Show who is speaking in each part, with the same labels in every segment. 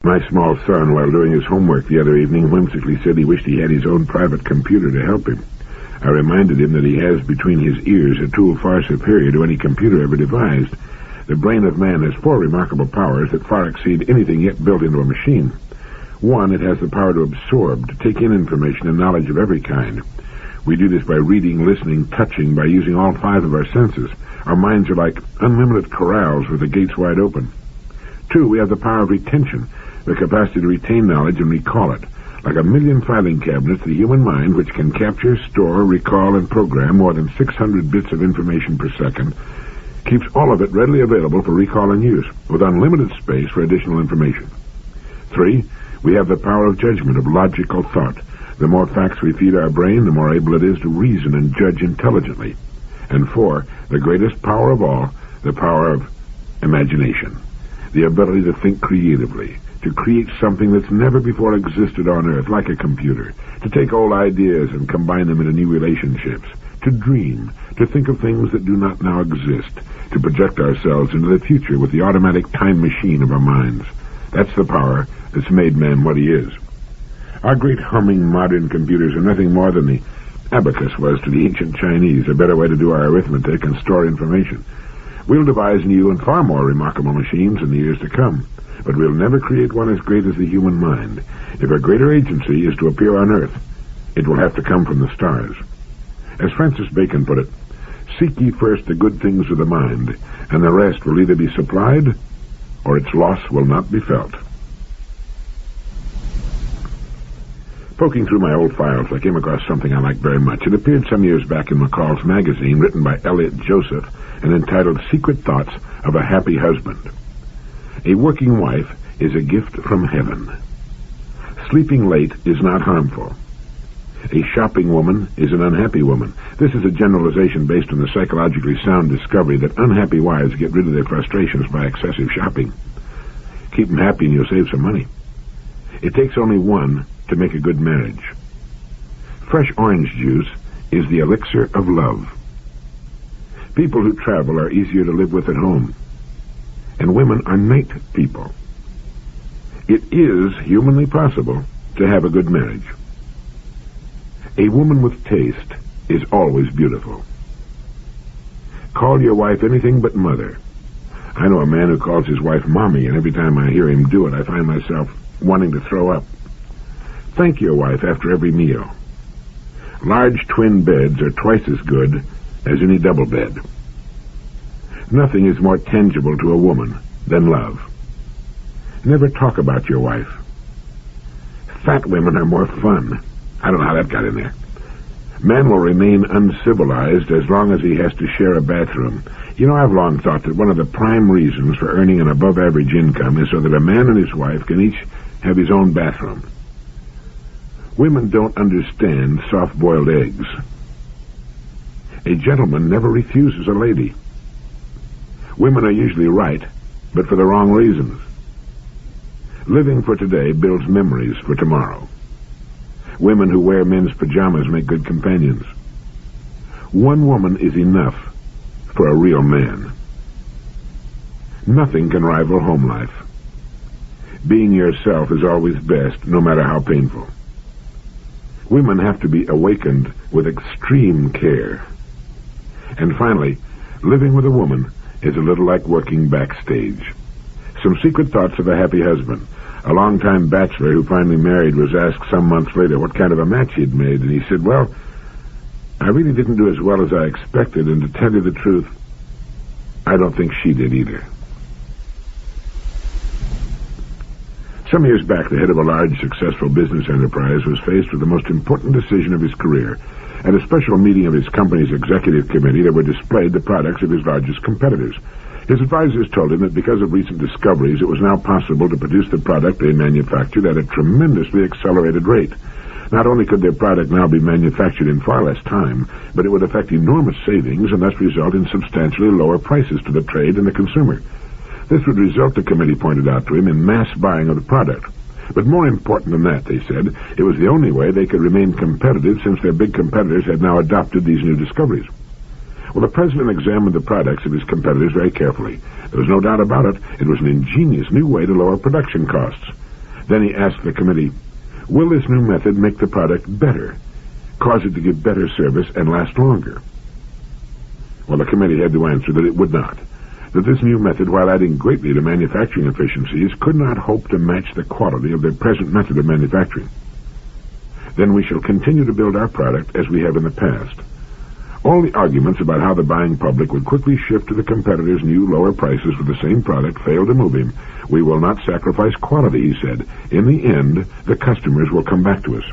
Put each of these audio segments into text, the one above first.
Speaker 1: My small son, while doing his homework the other evening, whimsically said he wished he had his own private computer to help him. I reminded him that he has between his ears a tool far superior to any computer ever devised. The brain of man has 4 remarkable powers that far exceed anything yet built into a machine. 1, it has the power to absorb, to take in information and knowledge of every kind. We do this by reading, listening, touching, by using all 5 of our senses. Our minds are like unlimited corrals with the gates wide open. 2, we have the power of retention, the capacity to retain knowledge and recall it. Like a million filing cabinets, the human mind, which can capture, store, recall, and program more than 600 bits of information per second, keeps all of it readily available for recall and use, with unlimited space for additional information. 3, we have the power of judgment, of logical thought. The more facts we feed our brain, the more able it is to reason and judge intelligently. And 4, the greatest power of all, the power of imagination. The ability to think creatively, to create something that's never before existed on Earth, like a computer, to take old ideas and combine them into new relationships, to dream, to think of things that do not now exist, to project ourselves into the future with the automatic time machine of our minds. That's the power that's made man what he is. Our great humming modern computers are nothing more than the abacus was to the ancient Chinese, a better way to do our arithmetic and store information. We'll devise new and far more remarkable machines in the years to come, but we'll never create one as great as the human mind. If a greater agency is to appear on Earth, it will have to come from the stars. As Francis Bacon put it, seek ye first the good things of the mind, and the rest will either be supplied, or its loss will not be felt. Poking through my old files, I came across something I liked very much. It appeared some years back in McCall's magazine, written by Elliot Joseph, and entitled Secret Thoughts of a Happy Husband. A working wife is a gift from heaven. Sleeping late is not harmful. A shopping woman is an unhappy woman. This is a generalization based on the psychologically sound discovery that unhappy wives get rid of their frustrations by excessive shopping. Keep them happy and you'll save some money. It takes only one to make a good marriage. Fresh orange juice is the elixir of love. People who travel are easier to live with at home, and women are night people. It is humanly possible to have a good marriage. A woman with taste is always beautiful. Call your wife anything but mother. I know a man who calls his wife mommy, and every time I hear him do it, I find myself wanting to throw up. Thank your wife after every meal. Large twin beds are twice as good as any double bed. Nothing is more tangible to a woman than love. Never talk about your wife. Fat women are more fun. I don't know how that got in there. Man will remain uncivilized as long as he has to share a bathroom. You know, I've long thought that one of the prime reasons for earning an above-average income is so that a man and his wife can each have his own bathroom. Women don't understand soft-boiled eggs. A gentleman never refuses a lady. Women are usually right, but for the wrong reasons. Living for today builds memories for tomorrow. Women who wear men's pajamas make good companions. One woman is enough for a real man. Nothing can rival home life. Being yourself is always best, no matter how painful. Women have to be awakened with extreme care. And finally, living with a woman is a little like working backstage. Some secret thoughts of a happy husband. A long-time bachelor who finally married was asked some months later what kind of a match he'd made, and he said, well, I really didn't do as well as I expected, and to tell you the truth, I don't think she did either. Some years back, the head of a large, successful business enterprise was faced with the most important decision of his career. At a special meeting of his company's executive committee, there were displayed the products of his largest competitors. His advisors told him that because of recent discoveries, it was now possible to produce the product they manufactured at a tremendously accelerated rate. Not only could their product now be manufactured in far less time, but it would affect enormous savings and thus result in substantially lower prices to the trade and the consumer. This would result, the committee pointed out to him, in mass buying of the product. But more important than that, they said, it was the only way they could remain competitive since their big competitors had now adopted these new discoveries. Well, the president examined the products of his competitors very carefully. There was no doubt about it. It was an ingenious new way to lower production costs. Then he asked the committee, will this new method make the product better, cause it to give better service and last longer? Well, the committee had to answer that it would not, that this new method, while adding greatly to manufacturing efficiencies, could not hope to match the quality of their present method of manufacturing. Then we shall continue to build our product as we have in the past. All the arguments about how the buying public would quickly shift to the competitors' new lower prices for the same product failed to move him. We will not sacrifice quality, he said. In the end, the customers will come back to us.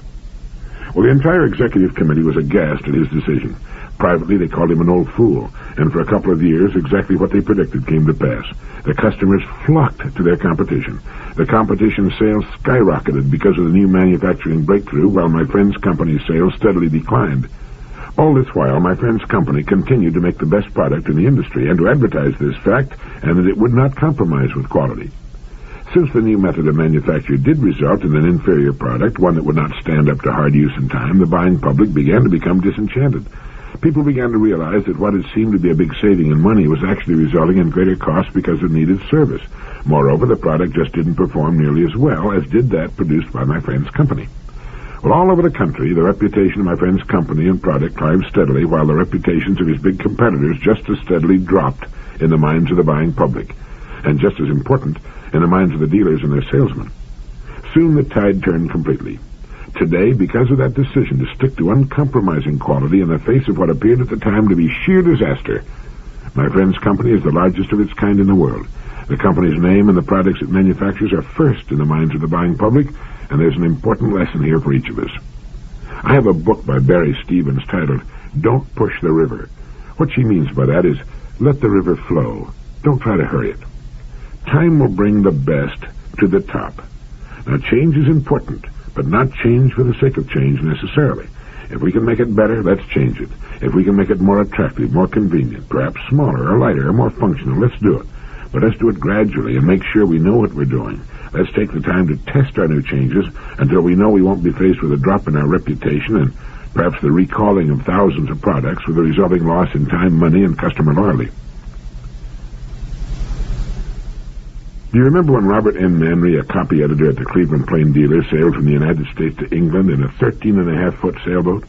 Speaker 1: Well, the entire executive committee was aghast at his decision. Privately, they called him an old fool, and for a couple of years, exactly what they predicted came to pass. The customers flocked to their competition. The competition sales skyrocketed because of the new manufacturing breakthrough, while my friend's company's sales steadily declined. All this while, my friend's company continued to make the best product in the industry and to advertise this fact, and that it would not compromise with quality. Since the new method of manufacture did result in an inferior product, one that would not stand up to hard use in time, the buying public began to become disenchanted. People began to realize that what had seemed to be a big saving in money was actually resulting in greater costs because of needed service. Moreover, the product just didn't perform nearly as well as did that produced by my friend's company. Well, all over the country, the reputation of my friend's company and product climbed steadily, while the reputations of his big competitors just as steadily dropped in the minds of the buying public, and just as important, in the minds of the dealers and their salesmen. Soon the tide turned completely. Today, because of that decision to stick to uncompromising quality in the face of what appeared at the time to be sheer disaster, my friend's company is the largest of its kind in the world. The company's name and the products it manufactures are first in the minds of the buying public, and there's an important lesson here for each of us. I have a book by Barry Stevens titled, Don't Push the River. What she means by that is, let the river flow. Don't try to hurry it. Time will bring the best to the top. Now, change is important, but not change for the sake of change necessarily. If we can make it better, let's change it. If we can make it more attractive, more convenient, perhaps smaller or lighter or more functional, let's do it. But let's do it gradually and make sure we know what we're doing. Let's take the time to test our new changes until we know we won't be faced with a drop in our reputation and perhaps the recalling of thousands of products with the resulting loss in time, money, and customer loyalty. Do you remember when Robert N. Manry, a copy editor at the Cleveland Plain Dealer, sailed from the United States to England in a 13.5-foot sailboat?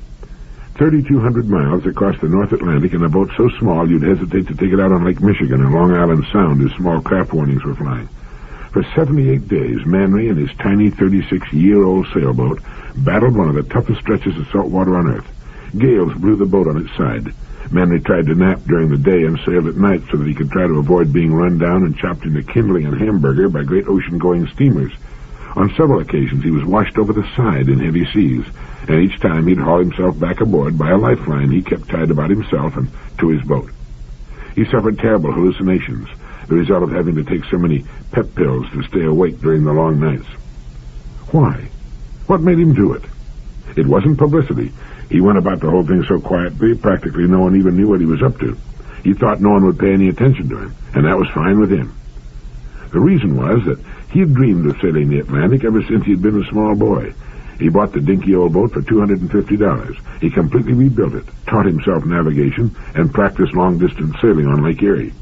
Speaker 1: 3,200 miles across the North Atlantic in a boat so small you'd hesitate to take it out on Lake Michigan and Long Island Sound as small craft warnings were flying. For 78 days, Manry and his tiny 36-year-old sailboat battled one of the toughest stretches of salt water on Earth. Gales blew the boat on its side. Manry tried to nap during the day and sailed at night so that he could try to avoid being run down and chopped into kindling and hamburger by great ocean-going steamers. On several occasions, he was washed over the side in heavy seas, and each time he'd haul himself back aboard by a lifeline he kept tied about himself and to his boat. He suffered terrible hallucinations, the result of having to take so many pep pills to stay awake during the long nights. Why? What made him do it? It wasn't publicity. He went about the whole thing so quietly, practically no one even knew what he was up to. He thought no one would pay any attention to him, and that was fine with him. The reason was that he had dreamed of sailing the Atlantic ever since he had been a small boy. He bought the dinky old boat for $250. He completely rebuilt it, taught himself navigation, and practiced long-distance sailing on Lake Erie.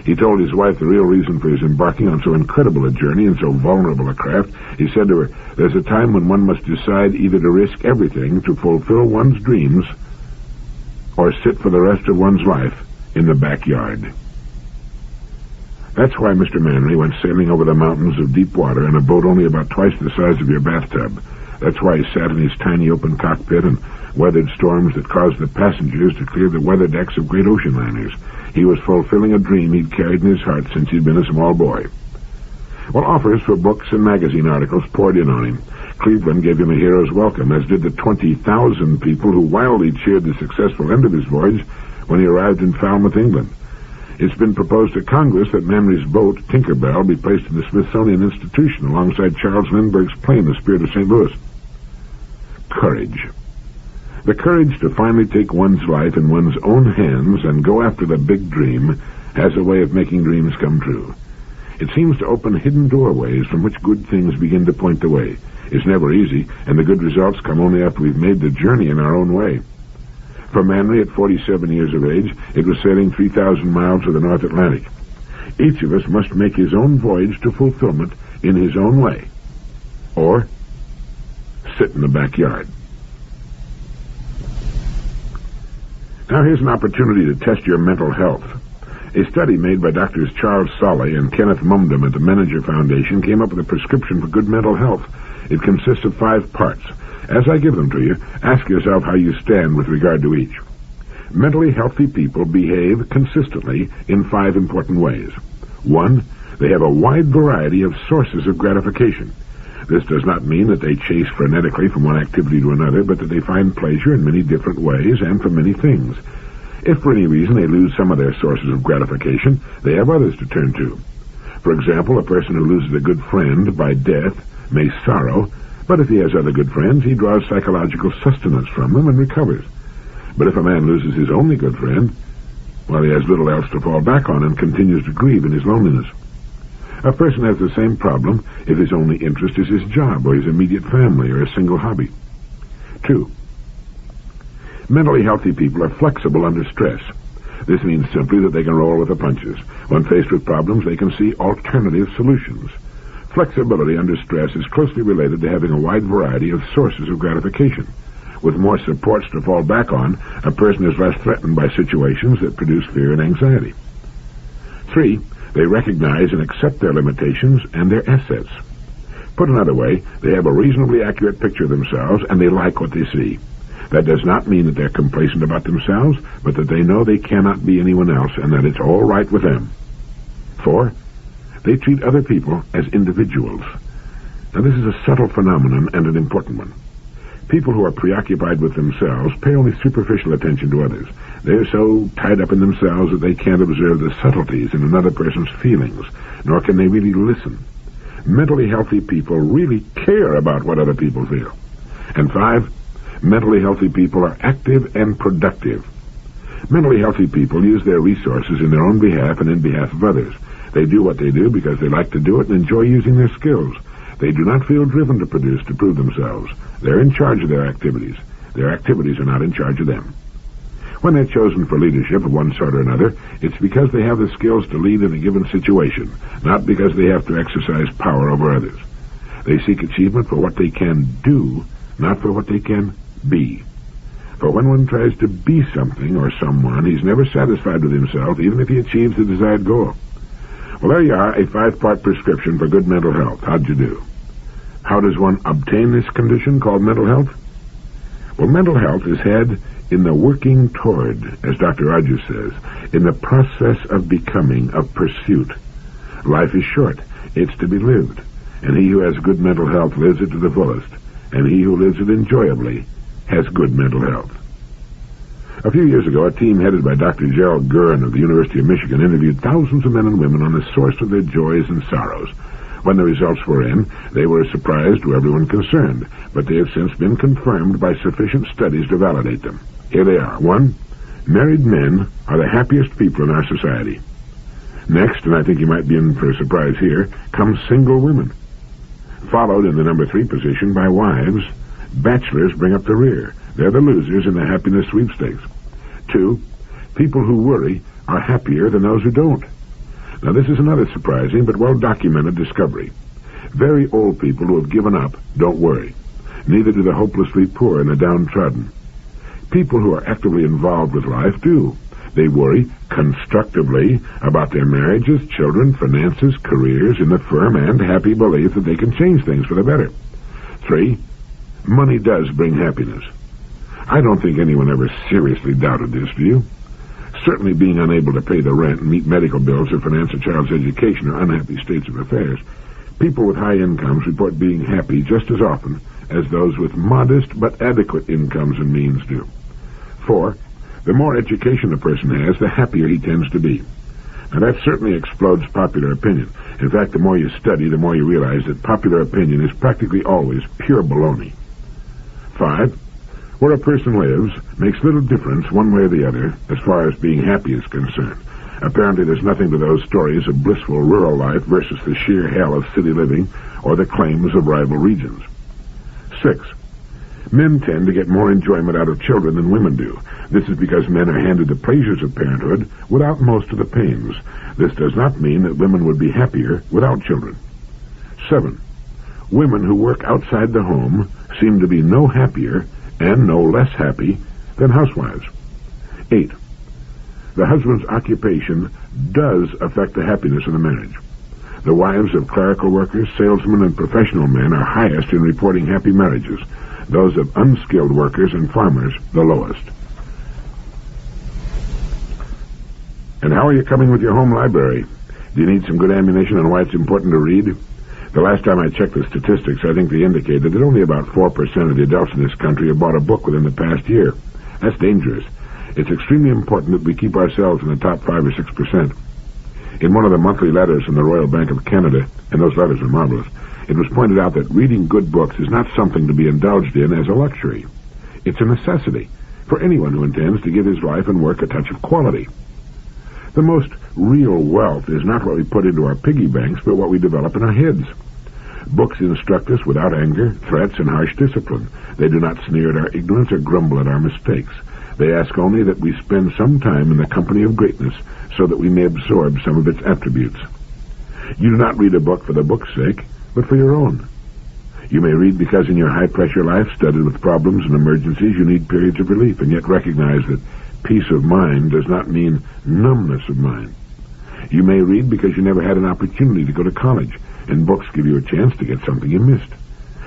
Speaker 1: He told his wife the real reason for his embarking on so incredible a journey and so vulnerable a craft. He said to her, there's a time when one must decide either to risk everything to fulfill one's dreams or sit for the rest of one's life in the backyard. That's why Mr. Manry went sailing over the mountains of deep water in a boat only about twice the size of your bathtub. That's why he sat in his tiny open cockpit and weathered storms that caused the passengers to clear the weather decks of great ocean liners. He was fulfilling a dream he'd carried in his heart since he'd been a small boy. Well, offers for books and magazine articles poured in on him. Cleveland gave him a hero's welcome, as did the 20,000 people who wildly cheered the successful end of his voyage when he arrived in Falmouth, England. It's been proposed to Congress that Manry's boat, Tinkerbell, be placed in the Smithsonian Institution alongside Charles Lindbergh's plane, the Spirit of St. Louis. Courage. The courage to finally take one's life in one's own hands and go after the big dream has a way of making dreams come true. It seems to open hidden doorways from which good things begin to point the way. It's never easy, and the good results come only after we've made the journey in our own way. For Manry, at 47 years of age, it was sailing 3,000 miles to the North Atlantic. Each of us must make his own voyage to fulfillment in his own way. or sit in the backyard. Now here's an opportunity to test your mental health. A study made by Drs. Charles Solly and Kenneth Mumdum at the Menninger Foundation came up with a prescription for good mental health. It consists of 5 parts. As I give them to you, ask yourself how you stand with regard to each. Mentally healthy people behave consistently in 5 important ways. 1, they have a wide variety of sources of gratification. This does not mean that they chase frenetically from one activity to another, but that they find pleasure in many different ways and from many things. If for any reason they lose some of their sources of gratification, they have others to turn to. For example, a person who loses a good friend by death may sorrow, but if he has other good friends, he draws psychological sustenance from them and recovers. But if a man loses his only good friend, well, he has little else to fall back on and continues to grieve in his loneliness. A person has the same problem if his only interest is his job or his immediate family or a single hobby. 2, mentally healthy people are flexible under stress. This means simply that they can roll with the punches. When faced with problems, they can see alternative solutions. Flexibility under stress is closely related to having a wide variety of sources of gratification. With more supports to fall back on, a person is less threatened by situations that produce fear and anxiety. 3, they recognize and accept their limitations and their assets. Put another way, they have a reasonably accurate picture of themselves and they like what they see. That does not mean that they're complacent about themselves, but that they know they cannot be anyone else and that it's all right with them. 4, they treat other people as individuals. Now this is a subtle phenomenon and an important one. People who are preoccupied with themselves pay only superficial attention to others. They're so tied up in themselves that they can't observe the subtleties in another person's feelings, nor can they really listen. Mentally healthy people really care about what other people feel. And 5, mentally healthy people are active and productive. Mentally healthy people use their resources in their own behalf and in behalf of others. They do what they do because they like to do it and enjoy using their skills. They do not feel driven to produce to prove themselves. They're in charge of their activities. Their activities are not in charge of them. When they're chosen for leadership of one sort or another, it's because they have the skills to lead in a given situation, not because they have to exercise power over others. They seek achievement for what they can do, not for what they can be. For when one tries to be something or someone, he's never satisfied with himself, even if he achieves the desired goal. Well, there you are, a 5-part prescription for good mental health. How'd you do? How does one obtain this condition called mental health? Well, mental health is had in the working toward, as Dr. Rogers says, in the process of becoming, of pursuit. Life is short. It's to be lived. And he who has good mental health lives it to the fullest. And he who lives it enjoyably has good mental health. A few years ago, a team headed by Dr. Gerald Gurn of the University of Michigan interviewed thousands of men and women on the source of their joys and sorrows. When the results were in, they were a surprise to everyone concerned, but they have since been confirmed by sufficient studies to validate them. Here they are. 1, married men are the happiest people in our society. Next, and I think you might be in for a surprise here, come single women. Followed in the number 3 position by wives. Bachelors bring up the rear. They're the losers in the happiness sweepstakes. 2, people who worry are happier than those who don't. Now, this is another surprising but well-documented discovery. Very old people who have given up don't worry. Neither do the hopelessly poor and the downtrodden. People who are actively involved with life do. They worry constructively about their marriages, children, finances, careers in the firm and happy belief that they can change things for the better. 3, money does bring happiness. I don't think anyone ever seriously doubted this, do you? Certainly being unable to pay the rent and meet medical bills or finance a child's education are unhappy states of affairs. People with high incomes report being happy just as often as those with modest but adequate incomes and means do. 4, the more education a person has, the happier he tends to be. Now that certainly explodes popular opinion. In fact, the more you study, the more you realize that popular opinion is practically always pure baloney. 5, where a person lives makes little difference one way or the other as far as being happy is concerned. Apparently there's nothing to those stories of blissful rural life versus the sheer hell of city living or the claims of rival regions. 6, men tend to get more enjoyment out of children than women do. This is because men are handed the pleasures of parenthood without most of the pains. This does not mean that women would be happier without children. 7, Women who work outside the home seem to be no happier and no less happy than housewives. 8. The husband's occupation does affect the happiness of the marriage. The wives of clerical workers, salesmen, and professional men are highest in reporting happy marriages. Those of unskilled workers and farmers, the lowest. And how are you coming with your home library? Do you need some good ammunition on why it's important to read? The last time I checked the statistics, I think they indicated that only about 4% of the adults in this country have bought a book within the past year. That's dangerous. It's extremely important that we keep ourselves in the top 5 or 6%. In one of the monthly letters from the Royal Bank of Canada, and those letters are marvelous, it was pointed out that reading good books is not something to be indulged in as a luxury. It's a necessity for anyone who intends to give his life and work a touch of quality. The most real wealth is not what we put into our piggy banks, but what we develop in our heads. Books instruct us without anger, threats, and harsh discipline. They do not sneer at our ignorance or grumble at our mistakes. They ask only that we spend some time in the company of greatness so that we may absorb some of its attributes. You do not read a book for the book's sake, but for your own. You may read because in your high-pressure life, studded with problems and emergencies, you need periods of relief, and yet recognize that peace of mind does not mean numbness of mind. You may read because you never had an opportunity to go to college, and books give you a chance to get something you missed.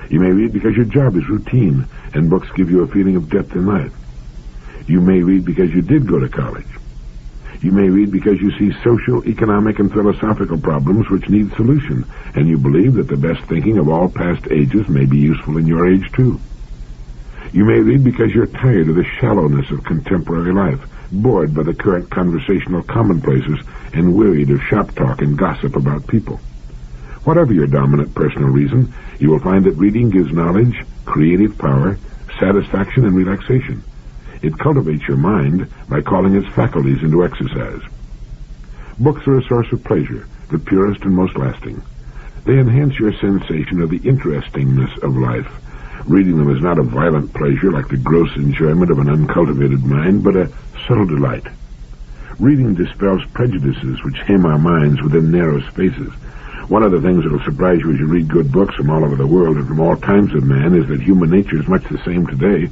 Speaker 1: You may read because your job is routine, and books give you a feeling of depth in life. You may read because you did go to college. You may read because you see social, economic, and philosophical problems which need solution, and you believe that the best thinking of all past ages may be useful in your age too. You may read because you're tired of the shallowness of contemporary life, bored by the current conversational commonplaces, and wearied of shop talk and gossip about people. Whatever your dominant personal reason, you will find that reading gives knowledge, creative power, satisfaction, and relaxation. It cultivates your mind by calling its faculties into exercise. Books are a source of pleasure, the purest and most lasting. They enhance your sensation of the interestingness of life. Reading them is not a violent pleasure like the gross enjoyment of an uncultivated mind, but a subtle delight. Reading dispels prejudices which hem our minds within narrow spaces. One of the things that will surprise you as you read good books from all over the world and from all times of man is that human nature is much the same today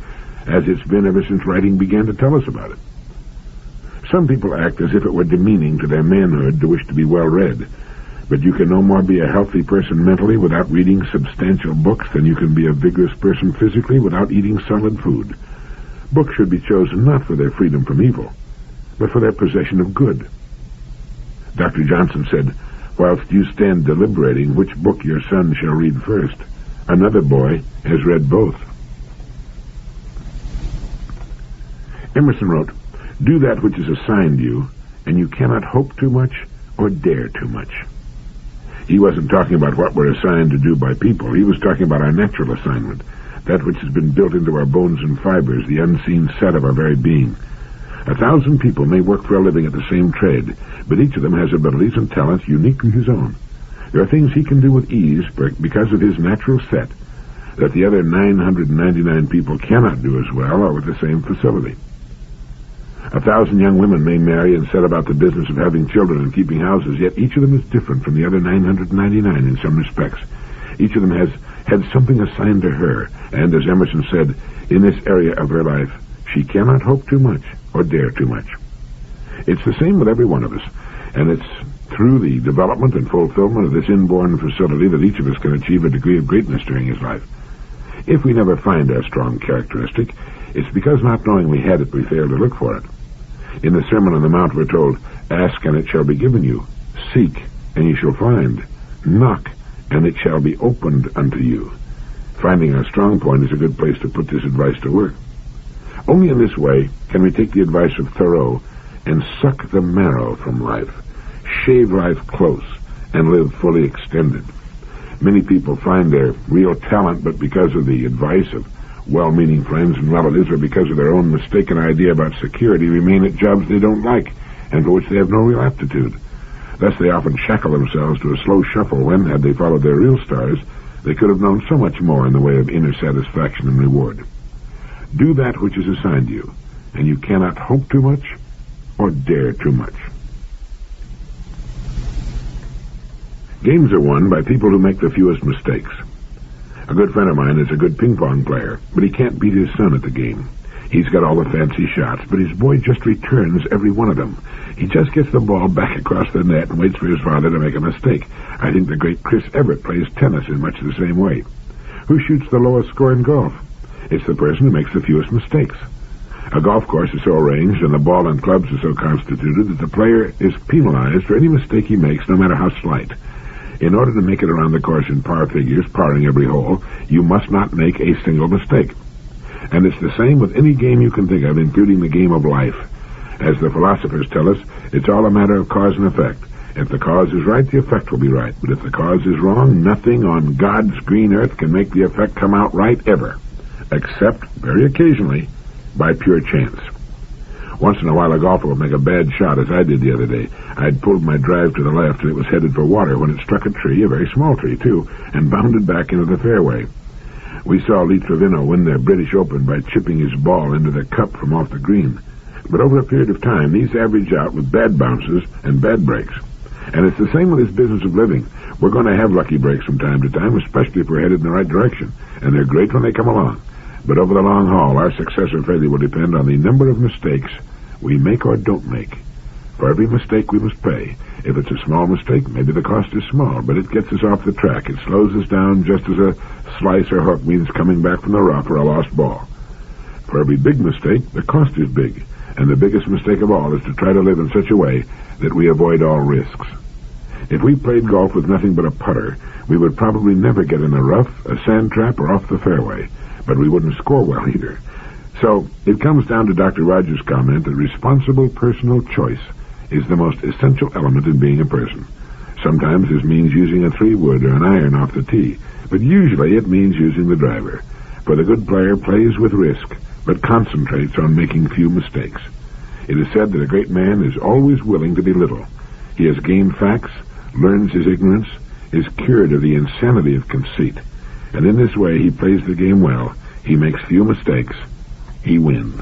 Speaker 1: as it's been ever since writing began to tell us about it. Some people act as if it were demeaning to their manhood to wish to be well read, but you can no more be a healthy person mentally without reading substantial books than you can be a vigorous person physically without eating solid food. Books should be chosen not for their freedom from evil, but for their possession of good. Dr. Johnson said, "Whilst you stand deliberating which book your son shall read first, another boy has read both." Emerson wrote, "Do that which is assigned you, and you cannot hope too much or dare too much." He wasn't talking about what we're assigned to do by people. He was talking about our natural assignment, that which has been built into our bones and fibers, the unseen set of our very being. 1,000 people may work for a living at the same trade, but each of them has abilities and talents uniquely his own. There are things he can do with ease because of his natural set that the other 999 people cannot do as well or with the same facility. 1,000 young women may marry and set about the business of having children and keeping houses, yet each of them is different from the other 999 in some respects. Each of them has had something assigned to her, and as Emerson said, in this area of her life, she cannot hope too much or dare too much. It's the same with every one of us, and it's through the development and fulfillment of this inborn facility that each of us can achieve a degree of greatness during his life. If we never find our strong characteristic, it's because not knowing we had it, we failed to look for it. In the Sermon on the Mount, we're told, "Ask, and it shall be given you. Seek, and you shall find. Knock, and it shall be opened unto you." Finding our strong point is a good place to put this advice to work. Only in this way can we take the advice of Thoreau and suck the marrow from life, shave life close, and live fully extended. Many people find their real talent, but because of the advice of well-meaning friends and relatives or because of their own mistaken idea about security, remain at jobs they don't like and for which they have no real aptitude. Thus they often shackle themselves to a slow shuffle when, had they followed their real stars, they could have known so much more in the way of inner satisfaction and reward. Do that which is assigned you, and you cannot hope too much or dare too much. Games are won by people who make the fewest mistakes. A good friend of mine is a good ping-pong player, but he can't beat his son at the game. He's got all the fancy shots, but his boy just returns every one of them. He just gets the ball back across the net and waits for his father to make a mistake. I think the great Chris Everett plays tennis in much the same way. Who shoots the lowest score in golf? It's the person who makes the fewest mistakes. A golf course is so arranged and the ball and clubs are so constituted that the player is penalized for any mistake he makes, no matter how slight. In order to make it around the course in par figures, parring every hole, you must not make a single mistake. And it's the same with any game you can think of, including the game of life. As the philosophers tell us, it's all a matter of cause and effect. If the cause is right, the effect will be right. But if the cause is wrong, nothing on God's green earth can make the effect come out right ever. Except, very occasionally, by pure chance. Once in a while a golfer will make a bad shot, as I did the other day. I'd pulled my drive to the left and it was headed for water when it struck a tree, a very small tree too, and bounded back into the fairway. We saw Lee Trevino win the British Open by chipping his ball into the cup from off the green. But over a period of time, these average out with bad bounces and bad breaks. And it's the same with this business of living. We're going to have lucky breaks from time to time, especially if we're headed in the right direction. And they're great when they come along. But over the long haul, our success or failure will depend on the number of mistakes we make or don't make. For every mistake we must pay. If it's a small mistake, maybe the cost is small, but it gets us off the track. It slows us down just as a slice or hook means coming back from the rough or a lost ball. For every big mistake, the cost is big. And the biggest mistake of all is to try to live in such a way that we avoid all risks. If we played golf with nothing but a putter, we would probably never get in a rough, a sand trap, or off the fairway. But we wouldn't score well either. So it comes down to Dr. Rogers' comment that responsible personal choice is the most essential element in being a person. Sometimes this means using a 3-wood or an iron off the tee, but usually it means using the driver. For the good player plays with risk, but concentrates on making few mistakes. It is said that a great man is always willing to be little. He has gained facts, learns his ignorance, is cured of the insanity of conceit, and in this way he plays the game well. He makes few mistakes. He wins.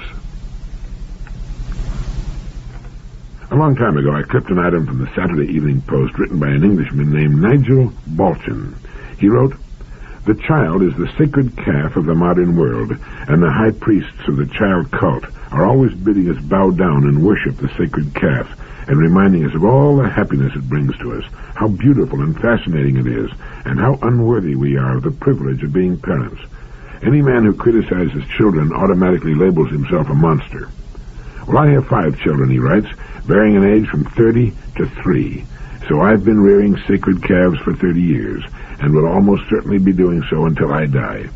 Speaker 1: A long time ago, I clipped an item from the Saturday Evening Post written by an Englishman named Nigel Balchin. He wrote, "The child is the sacred calf of the modern world, and the high priests of the child cult are always bidding us bow down and worship the sacred calf, and reminding us of all the happiness it brings to us, how beautiful and fascinating it is, and how unworthy we are of the privilege of being parents. Any man who criticizes children automatically labels himself a monster. Well, I have 5 children," he writes, "varying in age from 30 to 3. So I've been rearing sacred calves for 30 years, and will almost certainly be doing so until I die.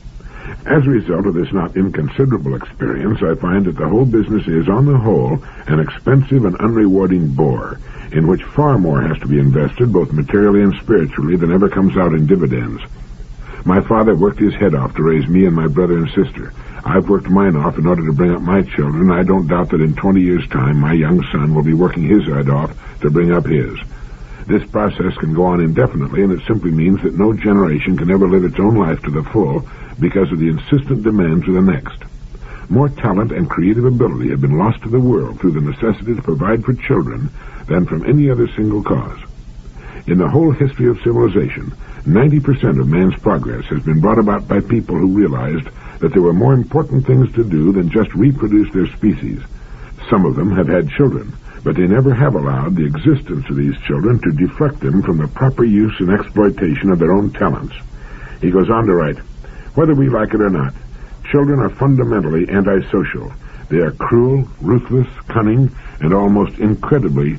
Speaker 1: As a result of this not inconsiderable experience, I find that the whole business is, on the whole, an expensive and unrewarding bore, in which far more has to be invested, both materially and spiritually, than ever comes out in dividends. My father worked his head off to raise me and my brother and sister. I've worked mine off in order to bring up my children. I don't doubt that in 20 years' time my young son will be working his head off to bring up his. This process can go on indefinitely, and it simply means that no generation can ever live its own life to the full because of the insistent demands of the next. More talent and creative ability have been lost to the world through the necessity to provide for children than from any other single cause. In the whole history of civilization, 90% of man's progress has been brought about by people who realized that there were more important things to do than just reproduce their species. Some of them have had children, but they never have allowed the existence of these children to deflect them from the proper use and exploitation of their own talents." He goes on to write, "Whether we like it or not, children are fundamentally antisocial. They are cruel, ruthless, cunning, and almost incredibly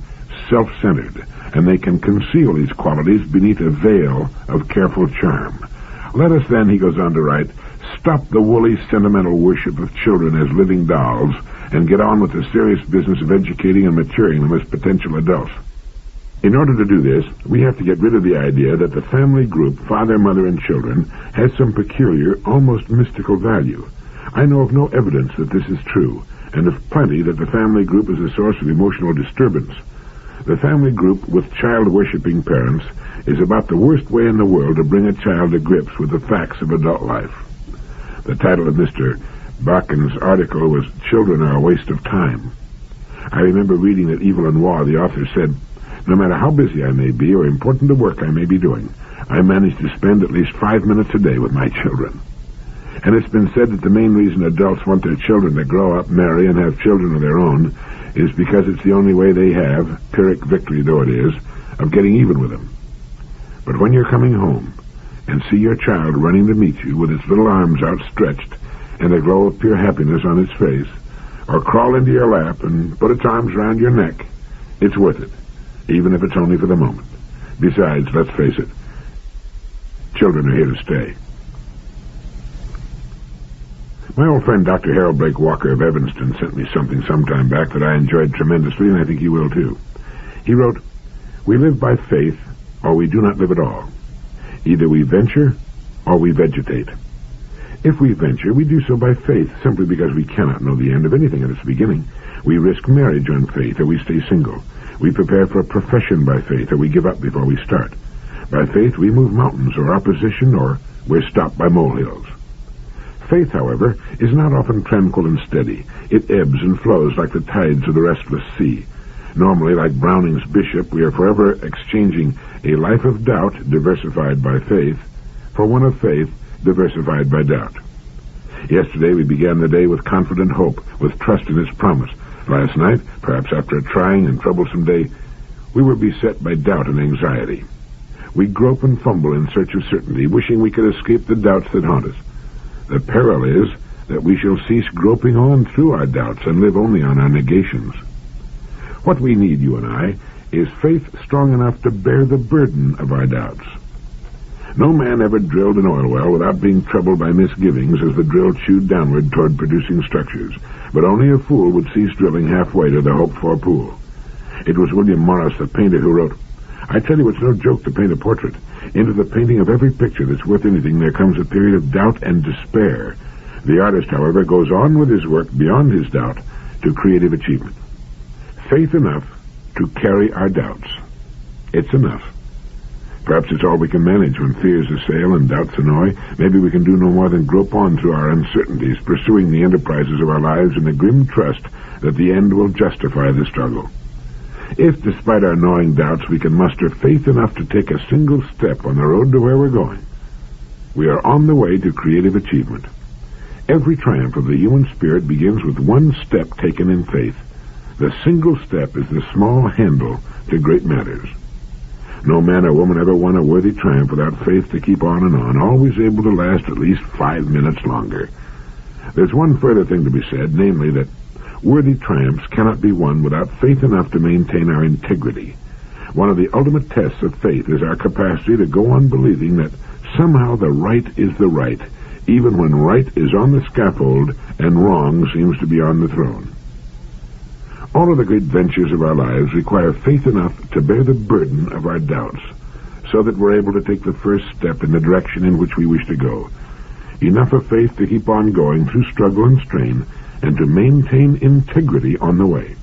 Speaker 1: self-centered, and they can conceal these qualities beneath a veil of careful charm. Let us then," he goes on to write, "stop the woolly, sentimental worship of children as living dolls and get on with the serious business of educating and maturing them as potential adults. In order to do this, we have to get rid of the idea that the family group, father, mother, and children, has some peculiar, almost mystical value. I know of no evidence that this is true, and of plenty that the family group is a source of emotional disturbance. The family group with child-worshipping parents is about the worst way in the world to bring a child to grips with the facts of adult life." The title of Mr. Balchin's article was "Children Are a Waste of Time." I remember reading that Evelyn Waugh, the author, said, "No matter how busy I may be or important the work I may be doing, I manage to spend at least 5 minutes a day with my children. And it's been said that the main reason adults want their children to grow up, marry, and have children of their own is because it's the only way they have, Pyrrhic victory though it is, of getting even with them. But when you're coming home and see your child running to meet you with its little arms outstretched and a glow of pure happiness on its face, or crawl into your lap and put its arms around your neck, it's worth it, even if it's only for the moment. Besides, let's face it, children are here to stay. My old friend Dr. Harold Blake Walker of Evanston sent me something some time back that I enjoyed tremendously, and I think you will too. He wrote, "We live by faith, or we do not live at all. Either we venture, or we vegetate. If we venture, we do so by faith, simply because we cannot know the end of anything at its beginning. We risk marriage on faith, or we stay single. We prepare for a profession by faith, or we give up before we start. By faith, we move mountains or opposition, or we're stopped by molehills. Faith, however, is not often tranquil and steady. It ebbs and flows like the tides of the restless sea. Normally, like Browning's bishop, we are forever exchanging a life of doubt, diversified by faith, for one of faith, diversified by doubt. Yesterday, we began the day with confident hope, with trust in its promise. Last night, perhaps after a trying and troublesome day, we were beset by doubt and anxiety. We grope and fumble in search of certainty, wishing we could escape the doubts that haunt us. The peril is that we shall cease groping on through our doubts and live only on our negations. What we need, you and I, is faith strong enough to bear the burden of our doubts. No man ever drilled an oil well without being troubled by misgivings as the drill chewed downward toward producing structures, but only a fool would cease drilling halfway to the hoped-for pool. It was William Morris, the painter, who wrote, "I tell you, it's no joke to paint a portrait. Into the painting of every picture that's worth anything there comes a period of doubt and despair. The artist, however, goes on with his work beyond his doubt to creative achievement. Faith enough to carry our doubts. It's enough. Perhaps it's all we can manage when fears assail and doubts annoy. Maybe we can do no more than grope on through our uncertainties, pursuing the enterprises of our lives in the grim trust that the end will justify the struggle. If, despite our gnawing doubts, we can muster faith enough to take a single step on the road to where we're going, we are on the way to creative achievement. Every triumph of the human spirit begins with one step taken in faith. The single step is the small handle to great matters. No man or woman ever won a worthy triumph without faith to keep on and on, always able to last at least 5 minutes longer. There's one further thing to be said, namely that worthy triumphs cannot be won without faith enough to maintain our integrity. One of the ultimate tests of faith is our capacity to go on believing that somehow the right is the right, even when right is on the scaffold and wrong seems to be on the throne. All of the great ventures of our lives require faith enough to bear the burden of our doubts, so that we're able to take the first step in the direction in which we wish to go. Enough of faith to keep on going through struggle and strain, and to maintain integrity on the way.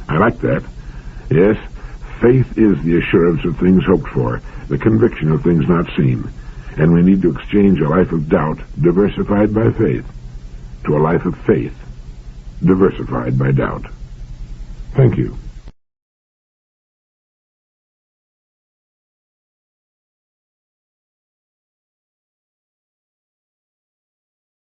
Speaker 1: I like that. Yes, faith is the assurance of things hoped for, the conviction of things not seen, and we need to exchange a life of doubt, diversified by faith, to a life of faith, diversified by doubt. Thank you.